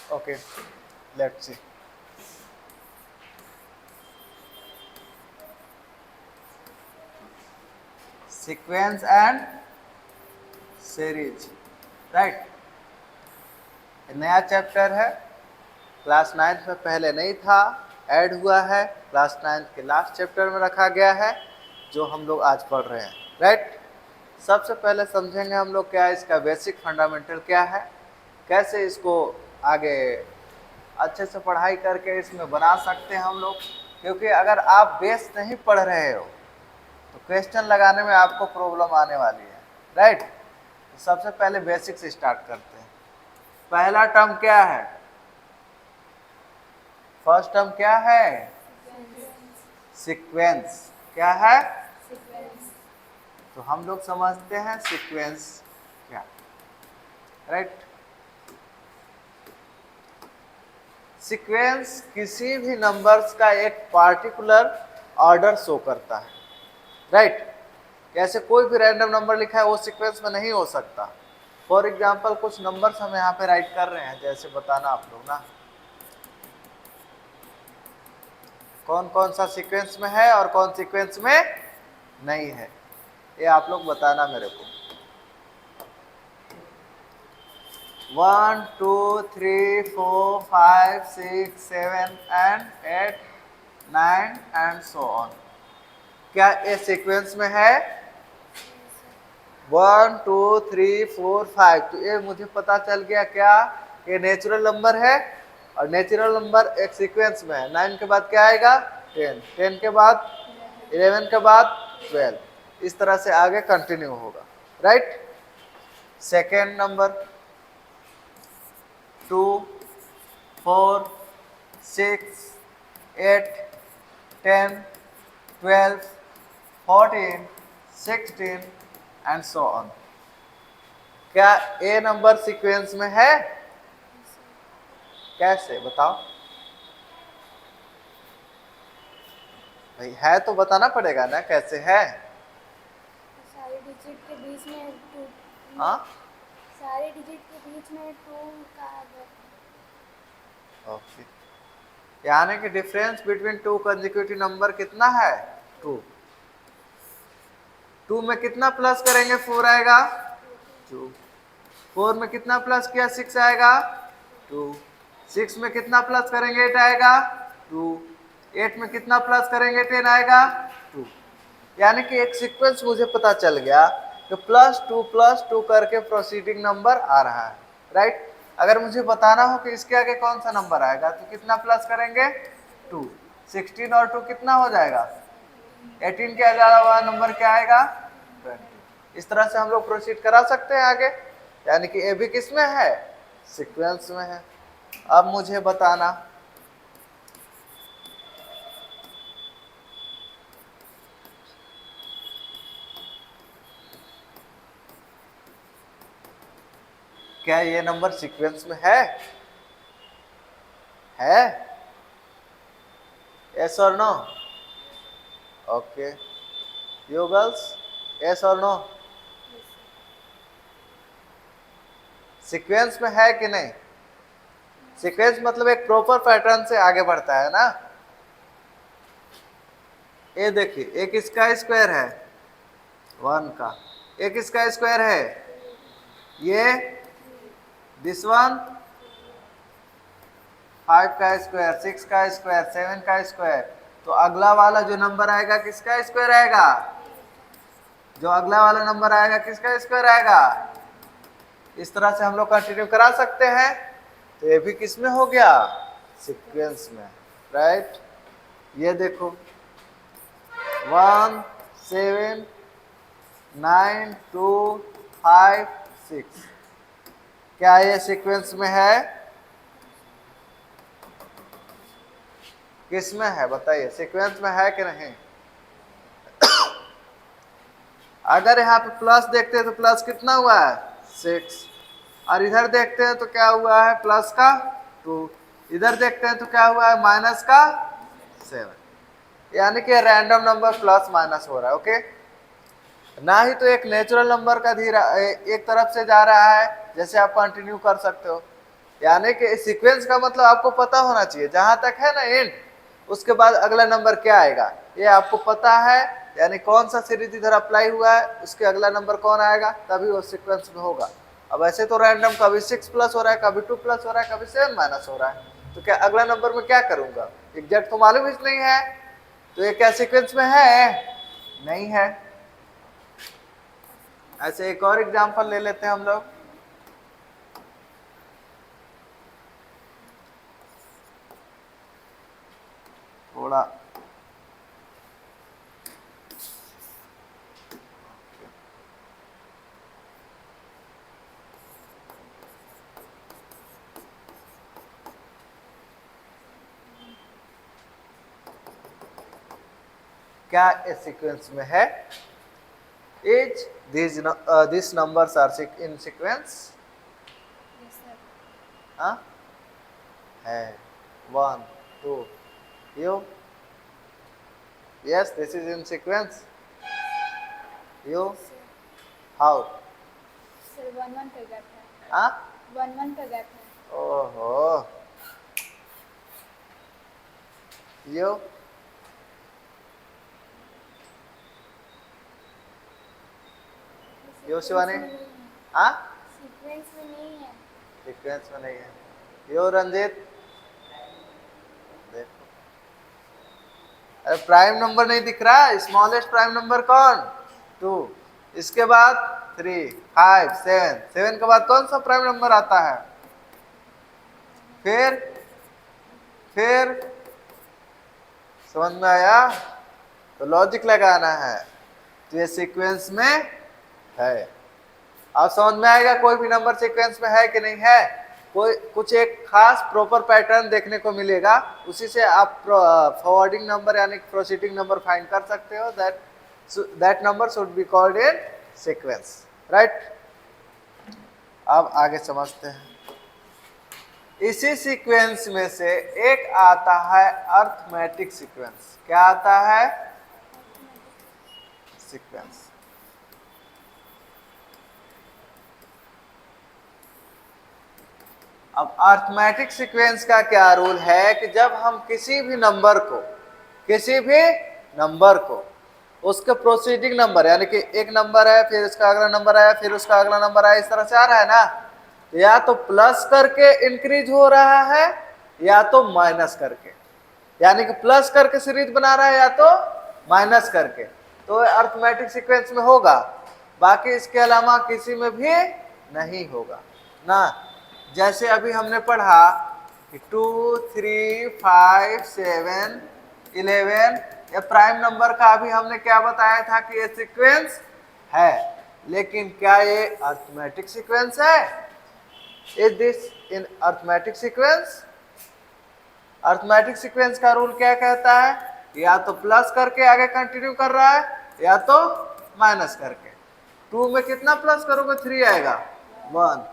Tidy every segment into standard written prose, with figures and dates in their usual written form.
Okay, let's see. Sequence and series, right? नया chapter है, class 9th में पहले नहीं था, ऐड हुआ है, क्लास 9th के लास्ट चैप्टर में रखा गया है, जो हम लोग आज पढ़ रहे हैं, राइट? सबसे पहले समझेंगे हम लोग क्या इसका बेसिक फंडामेंटल क्या है, कैसे इसको आगे अच्छे से पढ़ाई करके इसमें बना सकते हैं हम लोग, क्योंकि अगर आप बेस नहीं पढ़ रहे हो तो क्वेश्चन लगाने में आपको प्रॉब्लम आने वाली है, राइट? तो सबसे पहले बेसिक से स्टार्ट करते हैं। पहला टर्म क्या है? फर्स्ट टर्म क्या है? सीक्वेंस। क्या है? तो हम लोग समझते हैं सीक्वेंस क्या, राइट? सीक्वेंस किसी भी नंबर्स का एक पार्टिकुलर ऑर्डर शो करता है, राइट? कैसे कोई भी रैंडम नंबर लिखा है वो सीक्वेंस में नहीं हो सकता। फॉर एग्जाम्पल कुछ नंबर्स हम यहाँ पे राइट कर रहे हैं, जैसे बताना आप लोग ना कौन कौन सा सीक्वेंस में है और कौन सीक्वेंस में नहीं है, ये आप लोग बताना मेरे को। 1 2 3 4 5 6 7 and 8 9 and so on, क्या ये सीक्वेंस में है? 1 2 3 4 5, तो ये मुझे पता चल गया क्या ये नेचुरल नंबर है, और नेचुरल नंबर एक सीक्वेंस में है। 9 के बाद क्या आएगा? 10, 10 के बाद 11 के बाद 12, इस तरह से आगे कंटिन्यू होगा, right? Second number 2 4 6 8 10 12 14 16 and so on, क्या ए नंबर सीक्वेंस में है? कैसे बताओ भाई, है तो बताना पड़ेगा ना कैसे है। सारे डिजिट के बीच में टू, हाँ, सारे डिजिट के बीच में टू का ओके, यानी कि difference between two consecutive number कितना है? 2। 2 में कितना प्लस करेंगे? 4 आएगा। 2 4 में कितना प्लस किया? 6 आएगा। 2 6 में कितना प्लस करेंगे? 8 आएगा। 2 8 में कितना प्लस करेंगे? 10 आएगा। 2, यानी कि एक सीक्वेंस मुझे पता चल गया कि प्लस टू करके प्रोसीडिंग नंबर आ रहा है, राइट? अगर मुझे बताना हो कि इसके आगे कौन सा नंबर आएगा तो कितना प्लस करेंगे? 2। 16 और 2 कितना हो जाएगा? 18 के अलावा नंबर क्या आएगा? 20। इस तरह से हम लोग प्रोसीड करा सकते हैं आगे, यानी कि ए भी किस में है? सीक्वेंस में है। अब मुझे बताना क्या ये नंबर सीक्वेंस में है? यस और no? Okay, you girls, yes और नो? सीक्वेंस में है कि नहीं? सीक्वेंस मतलब एक प्रॉपर पैटर्न से आगे बढ़ता है ना। ये देखिए, एक इसका स्क्वायर है 1 का, एक इसका स्क्वायर है ये, दिस वन 5 का स्क्वायर, 6 का स्क्वायर, 7 का स्क्वायर, तो अगला वाला जो नंबर आएगा किसका स्क्वायर आएगा? जो अगला वाला नंबर आएगा किसका स्क्वायर आएगा? इस तरह से हम लोग कंटिन्यू करा सकते हैं। तो ये भी किस में हो गया? सीक्वेंस में, राइट? ये देखो 1 7 9 2 5 6, क्या ये सीक्वेंस में है? किस में है बताइए, सीक्वेंस में है कि नहीं? अगर यहाँ पे प्लस देखते हैं तो प्लस कितना हुआ है? 6, और इधर देखते हैं तो क्या हुआ है? प्लस का 2, इधर देखते हैं तो क्या हुआ है? माइनस का 7, यानी कि रैंडम नंबर प्लस माइनस हो रहा है, ओके? ना ही तो एक नेचुरल नंबर का धीरे एक तरफ से जा रहा है, जैसे आप कंटिन्यू कर सकते हो, यानी कि सीक्वेंस का मतलब आपको पता होना चाहिए, जहां तक है ना एंड, उसके बाद अगला नंबर क्या आएगा ये आपको पता है, यानी कौन सा सीरीज इधर अप्लाई हुआ है उसके अगला नंबर कौन आएगा, तभी वो सीक्वेंस में होगा। अब ऐसे तो रैंडम कभी 6 प्लस हो रहा है, कभी 2 प्लस हो रहा है, कभी 7 माइनस हो रहा है, तो क्या अगला नंबर में क्या करूंगा, एग्जैक्ट तो मालूम ही नहीं है, तो ये क्या सीक्वेंस में है, नहीं है। ऐसे एक और एग्जांपल ले लेते हैं हम लोग। थोड़ा क्या इस सीक्वेंस में है, is this numbers are in sequence, Yes, sir. हाँ है 1 2 you, yes this is in sequence, you Sir, how, sir, 1-1 का गैप है। हाँ 1-1 का गैप है। ओहो, you यो शिवानी, हाँ सीक्वेंस में नहीं है। सीक्वेंस में नहीं है, यो रंजीत, देखो अरे प्राइम नंबर नहीं दिख रहा, स्मॉलेस्ट प्राइम नंबर कौन 2, इसके बाद 3 5 7, 7 के बाद कौन सा प्राइम नंबर आता है, फिर समझ में आया, तो लॉजिक लगाना है, तो ये सीक्वेंस में है। अब समझ में आएगा कोई भी नंबर सीक्वेंस में है कि नहीं है, कोई कुछ एक खास प्रॉपर पैटर्न देखने को मिलेगा, उसी से आप फॉरवर्डिंग नंबर यानी प्रोसीडिंग नंबर फाइंड कर सकते हो, that number should be called in sequence, right. अब आगे समझते हैं, इसी सीक्वेंस में से एक आता है अर्थमेटिक सीक्वेंस, क्या आता है, सीक्वेंस। अब अर्थमेटिक सीक्वेंस का क्या रूल है कि जब हम किसी भी नंबर को उसके प्रोसीडिंग नंबर, यानी कि एक नंबर है फिर उसका अगला नंबर आया फिर उसका अगला नंबर आया, इस तरह से आ रहा है ना, या तो प्लस करके इंक्रीज हो रहा है या तो माइनस करके, यानी कि प्लस करके सीरीज बना रहा है या तो माइनस करके, तो अर्थमेटिक सीक्वेंस में होगा, बाकी इसके अलावा किसी में भी नहीं होगा ना। जैसे अभी हमने पढ़ा कि 2 3 5 7 11, ये प्राइम नंबर का अभी हमने क्या बताया था कि ये सीक्वेंस है, लेकिन क्या ये अर्थमेटिक सीक्वेंस है, is this in arithmetic sequence. Arithmetic sequence का रूल क्या कहता है, या तो प्लस करके आगे कंटिन्यू कर रहा है या तो माइनस करके। 2 में कितना प्लस करोगे 3 आएगा 1,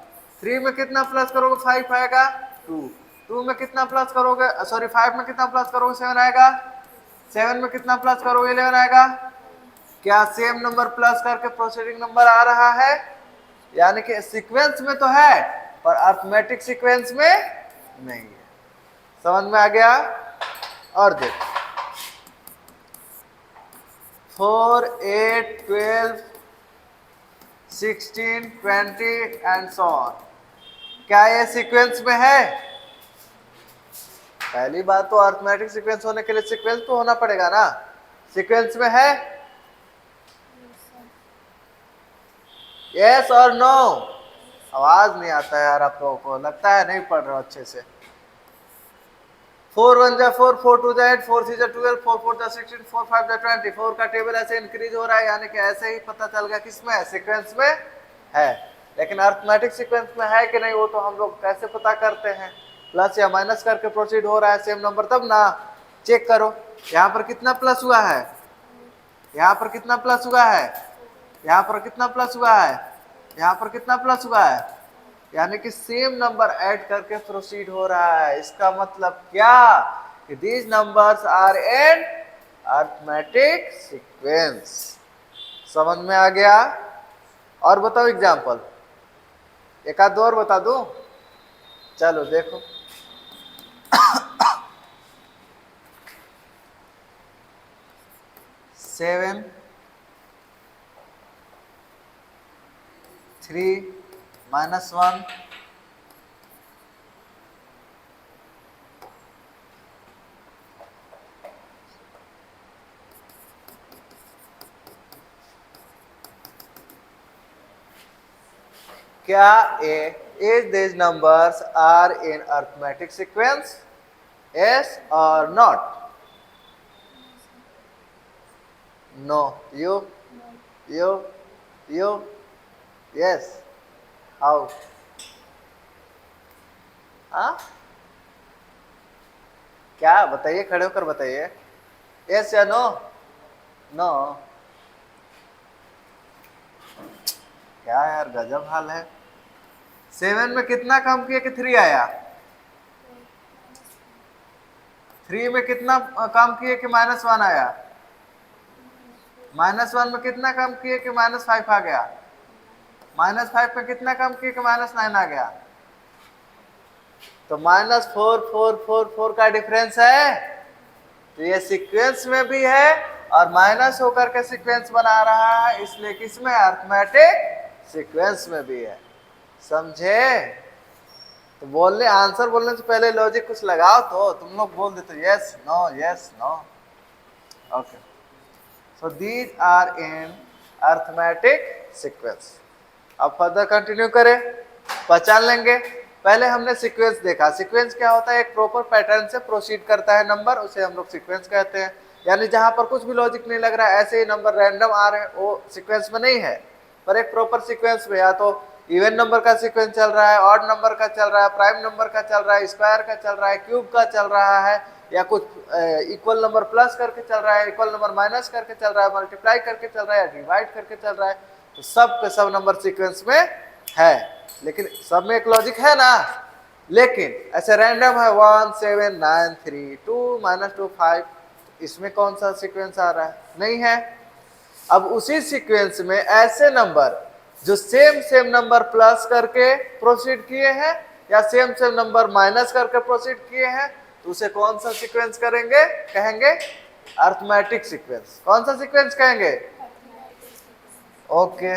3 में कितना प्लस करोगे 5 आएगा 2, 2 में कितना प्लस करोगे 5 में कितना प्लस करोगे 7 आएगा, 7 में कितना प्लस करोगे 11 आएगा। क्या सेम नंबर प्लस करके प्रोसीडिंग नंबर आ रहा है, यानी कि सीक्वेंस में तो है पर अर्थमेटिक सीक्वेंस में नहीं है, समझ में आ गया। और देखो 4 8 12 16 20 एंड सो ऑन, क्या ये सीक्वेंस में है, पहली बात तो अर्थमेटिक सीक्वेंस होने के लिए सीक्वेंस तो होना पड़ेगा ना, सीक्वेंस में है, यस और नो, आवाज नहीं आता है यार आप लोगों को, लगता है नहीं पढ़ रहे हो अच्छे से। 4 1 जा 4, 4 2 जा 8, 4 3 जा 12, 4 4 जा 16, 4 5 जा 20, 4 का टेबल ऐसे इंक्रीज हो रहा है, यानी कि ऐसे ही पता चल गया किसमें है, सीक्वेंस में है। लेकिन अर्थमेटिक सीक्वेंस में है कि नहीं वो तो हम लोग कैसे पता करते हैं, प्लस या माइनस करके प्रोसीड हो रहा है सेम नंबर तब ना, चेक करो यहाँ पर कितना प्लस हुआ है, यहाँ पर कितना प्लस हुआ है, यहाँ पर कितना प्लस हुआ है, यहाँ पर कितना प्लस हुआ है, यानी कि सेम नंबर ऐड करके प्रोसीड हो रहा है। इसका मतलब क्या कि these numbers are in arithmetic sequence, समझ में आ गया। और बताओ एग्जाम्पल, एक आध दो और बता दूं, चलो देखो, 7 3 -1 क्या is these numbers are in arithmetic sequence? Yes or not? No. You? You? You? Yes. How? हाँ? क्या बताइए, खड़े होकर बताइए, यस या नो? नो? क्या यार, गजब हाल है। 7 में कितना कम किया कि 3 आया? 3 में कितना कम किए कि -1 आया? -1 में कितना कम किए कि -5 आ गया? -5 में कितना कम किए कि -9 आ गया? तो -4 4 4 4 का डिफरेंस है, तो ये सीक्वेंस में भी है और माइनस होकर के सीक्वेंस बना रहा है, इसलिए किसमें? अरिथमेटिक सीक्वेंस में भी है। समझे? तो बोलने, आंसर बोलने से पहले लॉजिक कुछ लगाओ, तो तुम लोग बोल देते yes no yes no. Okay, so these are in arithmetic sequence. अब फर्दर कंटिन्यू करें, पहचान लेंगे। पहले हमने सीक्वेंस देखा। सीक्वेंस क्या होता है? एक प्रॉपर पैटर्न से प्रोसीड करता है नंबर, उसे हम लोग सीक्वेंस कहते हैं। यानी जहां पर कुछ भी लॉजिक नहीं लग रहा है, ऐसे ही नंबर रैंडम आ रहे हैं, वो सीक्वेंस में नहीं है। पर एक प्रॉपर सीक्वेंस में या तो इवन नंबर का सीक्वेंस चल रहा है, ऑड नंबर का चल रहा है, प्राइम नंबर का चल रहा है, स्क्वायर का चल रहा है, क्यूब का चल रहा है, या कुछ इक्वल नंबर प्लस करके चल रहा है, इक्वल नंबर माइनस करके चल रहा है, मल्टीप्लाई करके चल रहा है, डिवाइड करके चल रहा है, तो सब के सब नंबर सीक्वेंस में है। लेकिन सब में एक लॉजिक है ना। लेकिन ऐसे रैंडम है 1 7 9 3 2 -2 5, इसमें कौन सा सीक्वेंस आ रहा है? नहीं है। अब उसी सीक्वेंस में ऐसे नंबर जो सेम नंबर प्लस करके प्रोसीड किए हैं या सेम नंबर माइनस करके प्रोसीड किए हैं, तो उसे कौन सा सीक्वेंस करेंगे? कहेंगे अरिथमेटिक सीक्वेंस। कौन सा सीक्वेंस कहेंगे? ओके,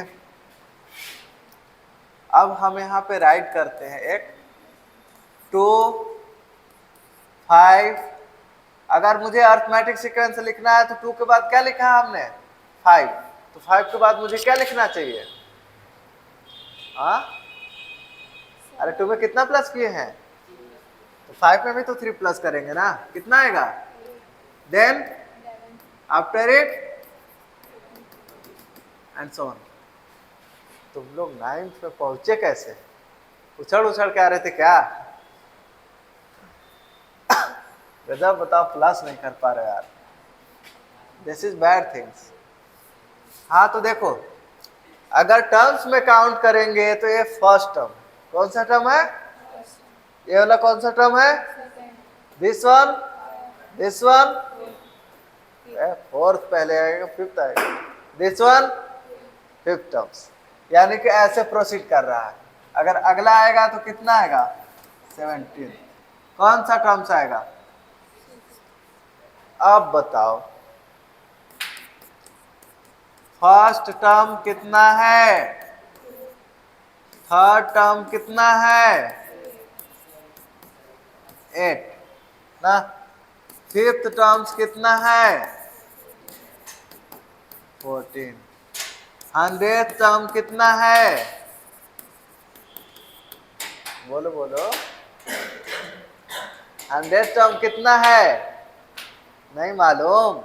अब हम यहाँ पे राइट करते हैं एक 2 5। अगर मुझे अरिथमेटिक सीक्वेंस लिखना है तो 2 के बाद क्या लिखा है हमने? 5। तो 5 के बाद मुझे क्या लिखना चाहिए? हाँ, अरे 2 में कितना प्लस किए हैं? तो 5 में भी तो 3 प्लस करेंगे ना, कितना आएगा? Then after it and so on. तुम लोग 9th में पहुंचे कैसे? उछल उछल के आ रहे थे क्या? गजब, बताओ, प्लस नहीं कर पा रहे यार, दिस इज बैड थिंग्स। हाँ तो देखो, अगर टर्म्स में काउंट करेंगे तो ये फर्स्ट टर्म, कौन सा टर्म है? ये वाला कौन सा टर्म है? This one, this one, fourth पहले आएगा, फिफ्थ आएगा, दिस वन फिफ्थ टर्म्स, यानी कि ऐसे प्रोसीड कर रहा है। अगर अगला आएगा तो कितना आएगा? 17। कौन सा टर्म्स आएगा? अब बताओ, फर्स्ट टर्म कितना है? थर्ड टर्म कितना है? 8 ना। फिफ्थ टर्म्स कितना है? 14। 100th टर्म कितना है? बोलो बोलो, 100th टर्म कितना है? नहीं मालूम।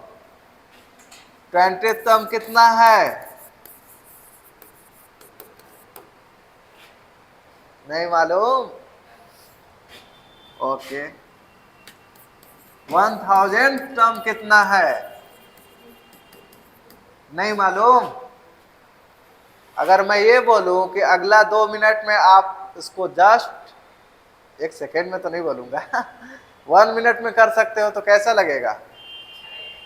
20th टर्म कितना है? नहीं मालूम। ओके, 1000th टर्म कितना है? नहीं मालूम। अगर मैं ये बोलूं कि अगला 2 मिनट में आप इसको जस्ट 1 सेकेंड में तो नहीं बोलूंगा 1 मिनट में कर सकते हो, तो कैसा लगेगा?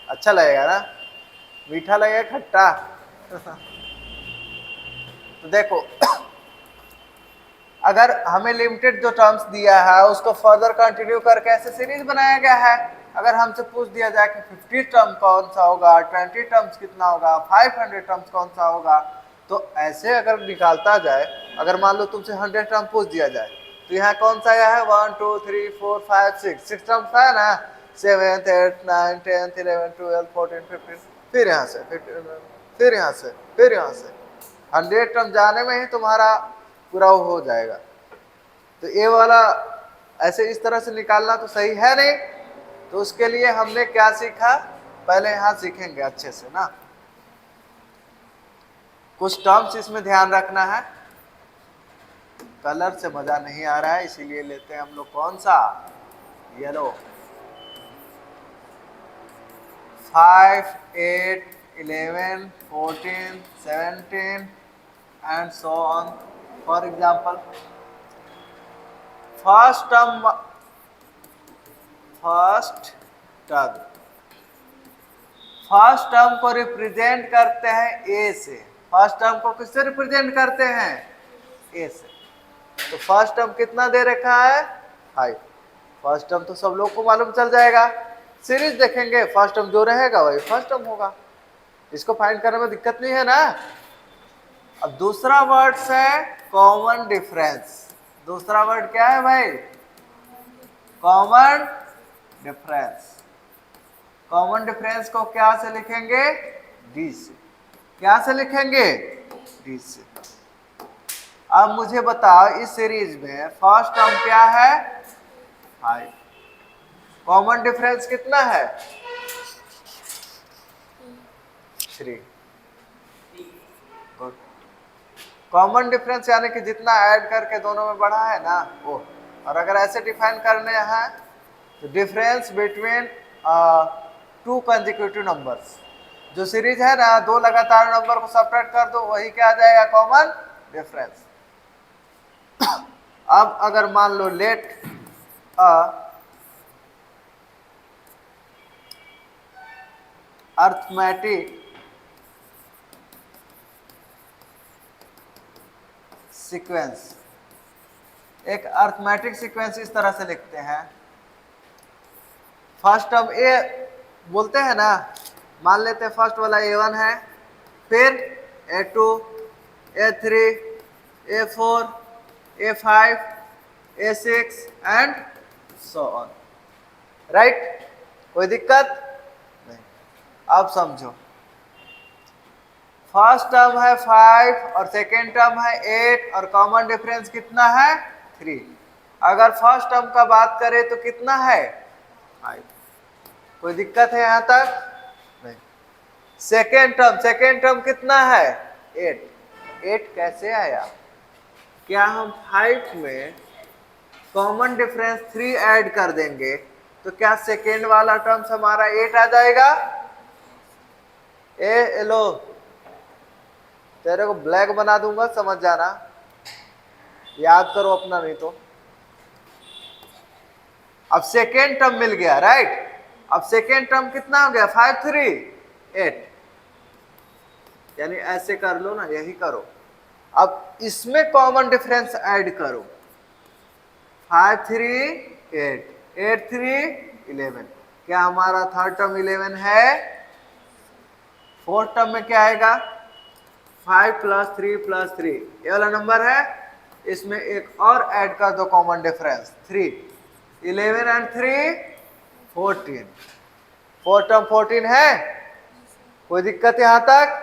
अच्छा लगेगा ना? मीठा लगेगा, खट्टा? तो देखो अगर हमें लिमिटेड जो टर्म्स दिया है उसको फर्दर कंटिन्यू करके ऐसे सीरीज बनाया गया है। अगर हमसे पूछ दिया जाए कि 50 टर्म कौन सा होगा, 20 टर्म्स कितना होगा, 500 टर्म्स कौन सा होगा, तो ऐसे अगर निकालता जाए, अगर मान लो तुमसे 100 टर्म पूछ दिया जाए तो यहाँ कौन सा आया है 1 2 3 4 5 6 टर्म्स है ना, 7 8 9 10 11 12 14 15, फिर यहाँ से फिर यहाँ से फिर यहाँ से 100 टर्म जाने में ही तुम्हारा पूरा हो जाएगा। तो ये वाला ऐसे इस तरह से निकालना तो सही है नहीं। तो उसके लिए हमने क्या सीखा, पहले यहाँ सीखेंगे अच्छे से ना, कुछ टर्म्स इसमें ध्यान रखना है। कलर से मजा नहीं आ रहा है, इसीलिए लेते हैं हम लोग कौन सा, yellow. 5 8 11 14 17 and so on. For example, first term को रिप्रेजेंट करते हैं ए से। फर्स्ट टर्म को किससे रिप्रेजेंट करते हैं, ए से। तो फर्स्ट टर्म कितना दे रखा है 5। फर्स्ट टर्म तो सब लोग को मालूम चल जाएगा, सीरीज देखेंगे फर्स्ट टर्म जो रहेगा वही फर्स्ट टर्म होगा, इसको फाइंड करने में दिक्कत नहीं है ना। अब दूसरा वर्ड है कॉमन डिफरेंस। दूसरा वर्ड क्या है भाई, कॉमन डिफरेंस। कॉमन डिफरेंस को क्या से लिखेंगे, डी से। क्या से लिखेंगे, डी से। अब मुझे बताओ इस सीरीज में फर्स्ट टर्म क्या है 5, कॉमन डिफरेंस कितना है 3। गुड। कॉमन डिफरेंस यानी कि जितना ऐड करके दोनों में बढ़ा है ना वो। और अगर ऐसे डिफाइन करने हैं तो डिफरेंस बिटवीन 2 कंसेक्यूटिव नंबर्स, जो सीरीज है ना 2 लगातार नंबर को सब्ट्रैक्ट कर दो वही क्या आ जाएगा कॉमन डिफरेंस। अब अगर मान लो लेट अर्थमेटिक सीक्वेंस, एक अर्थमेटिक सीक्वेंस इस तरह से लिखते हैं। फर्स्ट टर्म ए बोलते हैं ना, मान लेते हैं फर्स्ट वाला A1 है, फिर A2 A3 A4 A5 A6 and so on. Right, कोई दिक्कत नहीं। अब समझो, फर्स्ट टर्म है 5 और सेकेंड टर्म है 8 और कॉमन डिफरेंस कितना है 3। अगर फर्स्ट टर्म का बात करें तो कितना है 5। कोई दिक्कत है यहां तक नहीं। सेकेंड टर्म कितना है 8। 8 कैसे आया, क्या हम 5 में कॉमन डिफरेंस 3 ऐड कर देंगे तो क्या सेकेंड वाला टर्म्स हमारा 8 आ जाएगा। ए लो, तेरे को ब्लैक बना दूंगा, समझ जाना, याद करो अपना नहीं तो। अब सेकेंड टर्म मिल गया, राइट। अब सेकेंड टर्म कितना हो गया 5 3 8, यानी ऐसे कर लो ना, यही करो। अब इसमें कॉमन डिफरेंस ऐड करो, 5 3 8 8 3 11। क्या हमारा थर्ड टर्म 11 है। फोर्थ टर्म में क्या आएगा 5 + 3 + 3, ये वाला नंबर है, इसमें एक और ऐड कर दो common difference 3। 11 and 3 14। Fourth term 14 है, कोई दिक्कत यहां तक।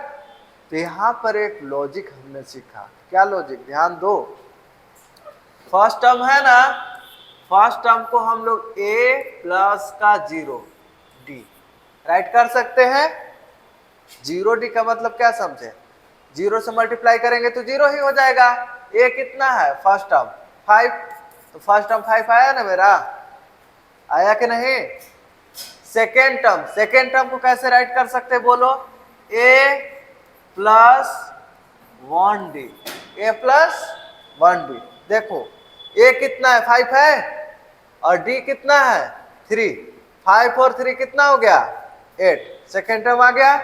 तो यहां पर एक लॉजिक हमने सीखा, क्या लॉजिक, ध्यान दो। फर्स्ट टर्म है ना, फर्स्ट टर्म को हम लोग a प्लस का 0 d राइट कर सकते हैं। 0 d का मतलब क्या समझे, 0 से मल्टीप्लाई करेंगे तो 0 ही हो जाएगा। a कितना है फर्स्ट टर्म 5, तो फर्स्ट टर्म 5 आया ना मेरा, आया कि नहीं। सेकेंड टर्म को कैसे राइट कर सकते बोलो, a plus 1d, a plus 1d। देखो a कितना है 5 है और d कितना है 3। 5 और 3 कितना हो गया 8, सेकेंड टर्म आ गया।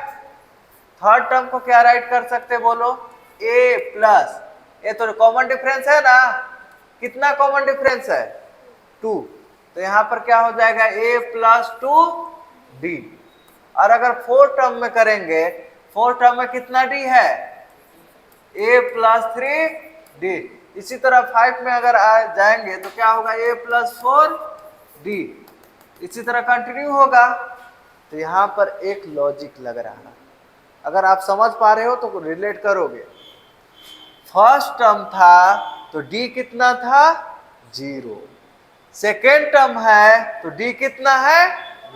थर्ड टर्म को क्या राइट कर सकते बोलो, a प्लस, ये तो कॉमन डिफरेंस है ना, कितना कॉमन डिफरेंस है 2, तो यहां पर क्या हो जाएगा a प्लस 2d। और अगर 4 टर्म में करेंगे, 4 टर्म में कितना d है a प्लस 3d। इसी तरह 5 में अगर आ जाएंगे तो क्या होगा a प्लस 4d। इसी तरह कंटिन्यू होगा। तो यहां पर एक लॉजिक लग रहा है, अगर आप समझ पा रहे हो तो रिलेट करोगे। फर्स्ट टर्म था तो d कितना था 0, सेकेंड टर्म है तो d कितना है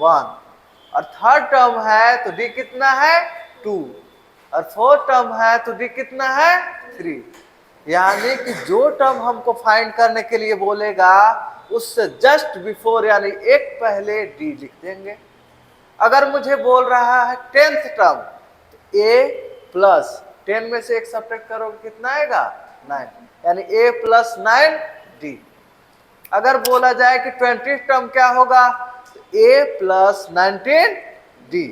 1, और थर्ड टर्म है तो d कितना है 2, और फोर्थ टर्म है तो d कितना है 3। यानी कि जो टर्म हमको फाइंड करने के लिए बोलेगा उससे जस्ट बिफोर यानी एक पहले d लिख देंगे। अगर मुझे बोल रहा है 10th टर्म तो a प्लस 10 में से एक सब्ट्रैक्ट करोगे कितना आएगा 9, यानी a प्लस 9d। अगर बोला जाए कि 20th टर्म क्या होगा तो a प्लस 19d।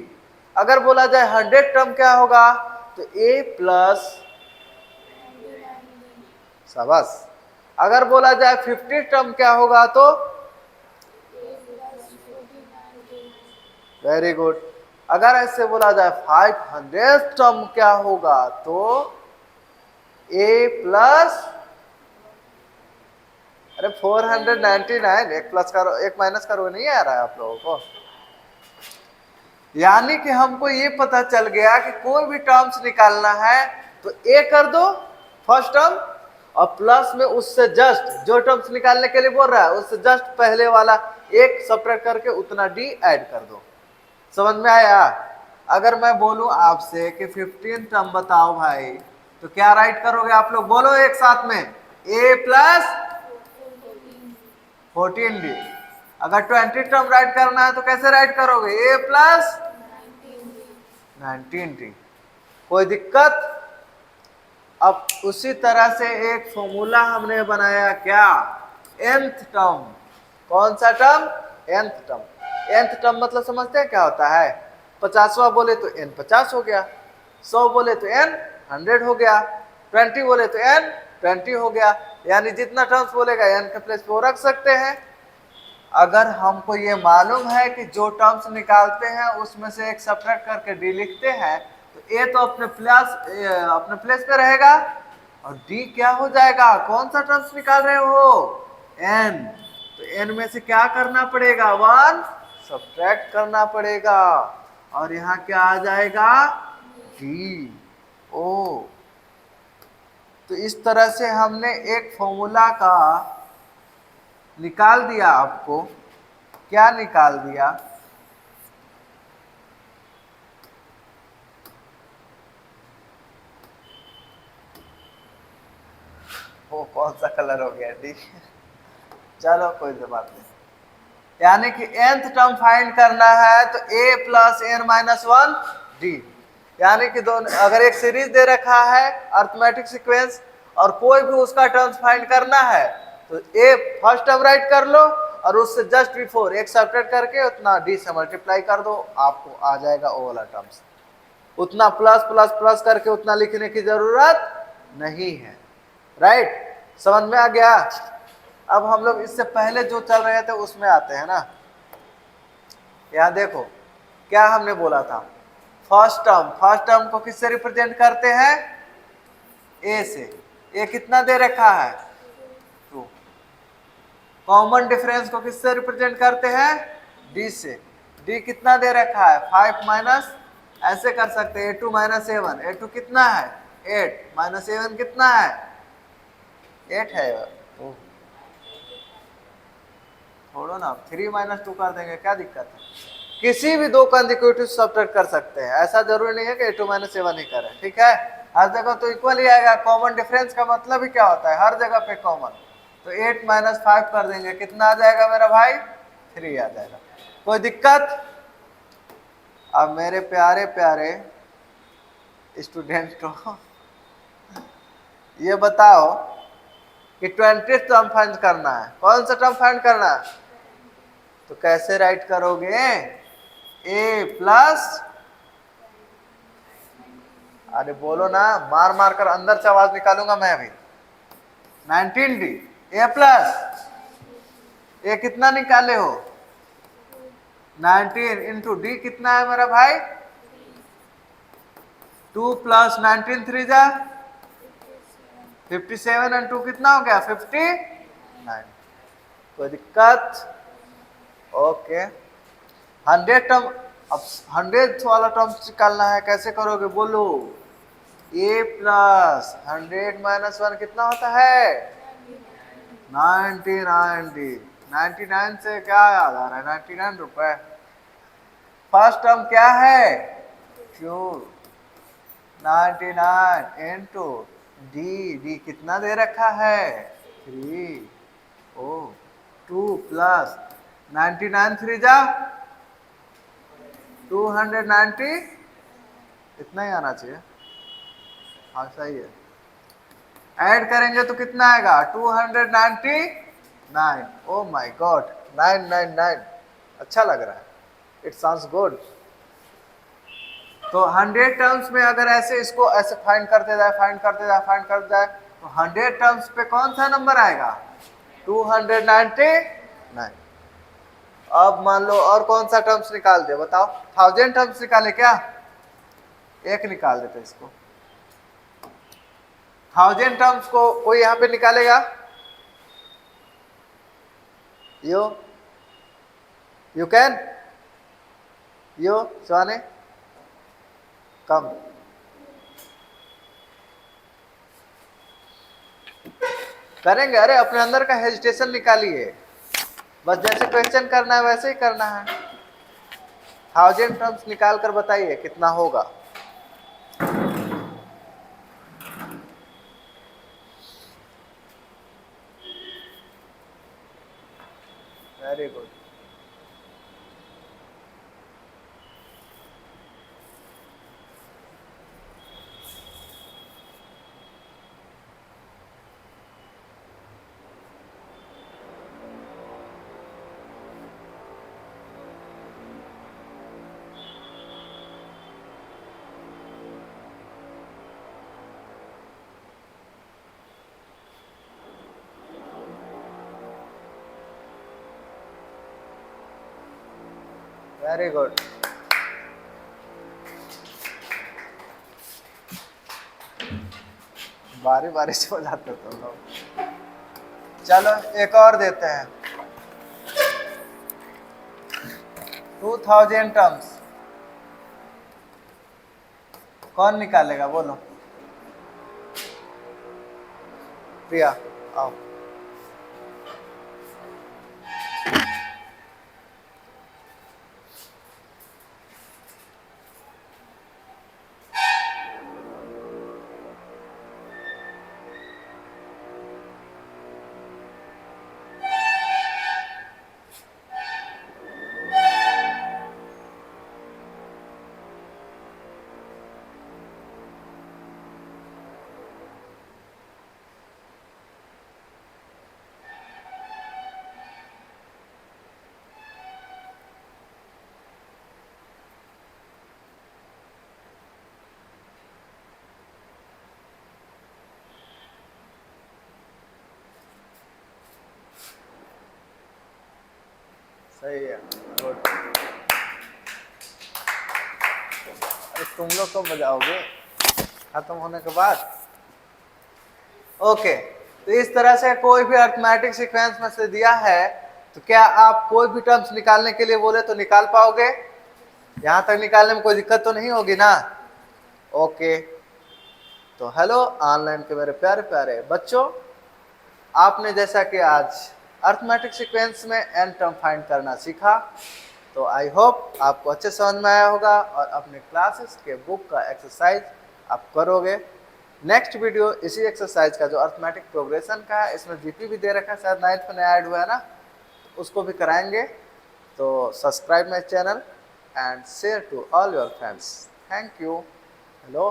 अगर बोला जाए 100th टर्म क्या होगा तो a प्लस, शाबाश। अगर बोला जाए 50th टर्म क्या होगा तो वेरी गुड। अगर ऐसे बोला जाए 500th टर्म क्या होगा तो a प्लस, अरे 499, एक प्लस करो एक माइनस करो, नहीं आ रहा है आप लोगों को। यानी कि हमको ये पता चल गया कि कोई भी टर्म्स निकालना है तो a कर दो फर्स्ट टर्म, और प्लस में उससे जस्ट जो टर्म्स निकालने के लिए बोल रहा है उससे जस्ट पहले वाला एक सब्ट्रैक्ट करके उतना d ऐड कर दो। समझ में आया? अगर मैं बोलूं आपसे कि 15 टर्म बताओ भाई, तो क्या राइट करोगे आप लोग? बोलो एक साथ में, a प्लस 14d। अगर 20 टर्म राइट करना है तो कैसे राइट करोगे? a plus 19d। कोई दिक्कत? अब उसी तरह से एक फॉर्मूला हमने बनाया, क्या? nth term. कौन सा term? nth term. nth term मतलब समझते हैं क्या होता है? 50वां बोले तो n 50 हो गया, 100 बोले तो n 100 हो गया, 20 बोले तो n 20 हो गया। यानी जितना टर्म्स बोलेगा n के प्लेस पे वो रख सकते हैं। अगर हमको ये मालूम है कि जो टर्म्स निकालते हैं उसमें से एक सब्ट्रैक्ट करके d लिखते हैं, तो a तो अपने प्लेस पे रहेगा, और d क्या हो जाएगा? कौन सा टर्म्स निकाल रहे हो? n। तो n में से क्या करना पड़ेगा? 1 सब्ट्रैक्ट करना पड़ेगा, और यहाँ क्या आ जाएगा? d। ओ, तो इस तरह से हमने एक फॉर्मूला का निकाल दिया। आपको क्या निकाल दिया? वो कौन सा कलर हो गया? डी। चलो कोई बात नहीं। यानी कि nth टर्म फाइंड करना है तो a plus n minus 1 d। यानी कि दोनों, अगर एक सीरीज दे रखा है अर्थमेटिक सीक्वेंस और कोई भी उसका टर्म्स फाइंड करना है तो a फर्स्ट टर्म राइट कर लो, और उससे जस्ट बिफोर एक सब्ट्रैक्ट करके उतना d से मल्टीप्लाई कर दो, आपको आ जाएगा वो वाला टर्म्स। उतना प्लस प्लस प्लस करके उतना लिखने की जरूरत नहीं है। राइट? समझ में आ गया? अब हम लोग इससे पहले जो चल रहे थे उसमें आते हैं ना। यहां देखो क्या हमने बोला था, फर्स्ट टर्म को किससे रिप्रेजेंट करते हैं? a से। a कितना दे रखा है? 2। कॉमन डिफरेंस को किससे रिप्रेजेंट करते हैं? d से। d कितना दे रखा है? 5 माइनस, ऐसे कर सकते हैं a2 माइनस a1। a2 कितना है? 8 माइनस a1 कितना है? 8 है। छोड़ो ना, 3 माइनस 2 कर देंगे, क्या दिक्कत है? किसी भी दो कंसेक्यूटिव सब्ट्रैक्ट कर सकते हैं, ऐसा जरूरी नहीं है कि a2 माइनस a1 ही करें। ठीक है? हर जगह तो इक्वल ही आएगा। कॉमन डिफरेंस का मतलब ही क्या होता है? हर जगह पे कॉमन। तो 8 माइनस 5 कर देंगे, कितना आ जाएगा मेरा भाई? 3 आ जाएगा। कोई दिक्कत? अब मेरे प्यारे प्यारे स्टूडेंटों, ये बताओ कि 20th टर्म फाइंड करना है। कौन सा टर्म फाइंड करना है? तो कैसे राइट करोगे? a प्लस, अरे बोलो ना, मार मार कर अंदर से आवाज निकालूंगा मैं अभी। 19d। ए प्लस ए कितना निकाले हो 19 इंटू डी कितना है मेरा भाई 2 प्लस 19 3 जा 57 एंड 2 कितना हो गया 59 कोई दिक्कत ओके 100 टर्म अब 100 वाला टर्म्स निकालना है कैसे करोगे बोलो ए प्लस 100 माइनस 1 कितना होता है 99 से क्या याद आ रहा है 99 रुपए फर्स्ट टर्म क्या है क्यू 99 इंटू डी कितना दे रखा है 3 ओ 2 प्लस 99 3 जा 290 इतना ही आना चाहिए हाँ सही है ऐड करेंगे तो कितना आएगा 299 ओ माय गॉड 999 अच्छा लग रहा है इट साउंड्स गुड तो 100 टर्म्स में अगर ऐसे इसको ऐसे फाइंड करते जाए तो 100 टर्म्स पे कौन सा नंबर आएगा 299 अब मान लो और कौन सा टर्म्स निकाल दे बताओ 1000 टर्म्स निकाले क्या एक निकाल देते इसको 1000 टर्म्स को कोई यहां पे निकालेगा यू कैन स्वाने कम करेंगे अरे अपने अंदर का हेजिटेशन निकालिए बस जैसे क्वेश्चन करना है वैसे ही करना है 1000 टर्म्स निकाल कर बताइए कितना होगा वेरी गुड वेरी गुड बारी बारी से हो जाते तो लोग चलो एक और देते हैं 2000 टर्म्स कौन निकालेगा बोलो प्रिया आओ सही है गुड अरे तुम लोग कब बजाओगे खत्म होने के बाद ओके तो इस तरह से कोई भी अरिथमेटिक सीक्वेंस में से दिया है तो क्या आप कोई भी टर्म्स निकालने के लिए बोले तो निकाल पाओगे यहां तक निकालने में कोई दिक्कत तो नहीं होगी ना ओके तो हेलो ऑनलाइन के मेरे प्यारे प्यारे बच्चों आपने जैसा कि आज अरिथमेटिक सीक्वेंस में n टर्म फाइंड करना सीखा तो आई होप आपको अच्छे समझ में आया होगा और अपने क्लासेस के बुक का एक्सरसाइज आप करोगे नेक्स्ट वीडियो इसी एक्सरसाइज का जो अरिथमेटिक प्रोग्रेशन का है इसमें जीपी भी दे रखा है शायद 9th में नया ऐड हुआ है ना तो उसको भी कराएंगे तो subscribe my channel and share to all your friends thank you hello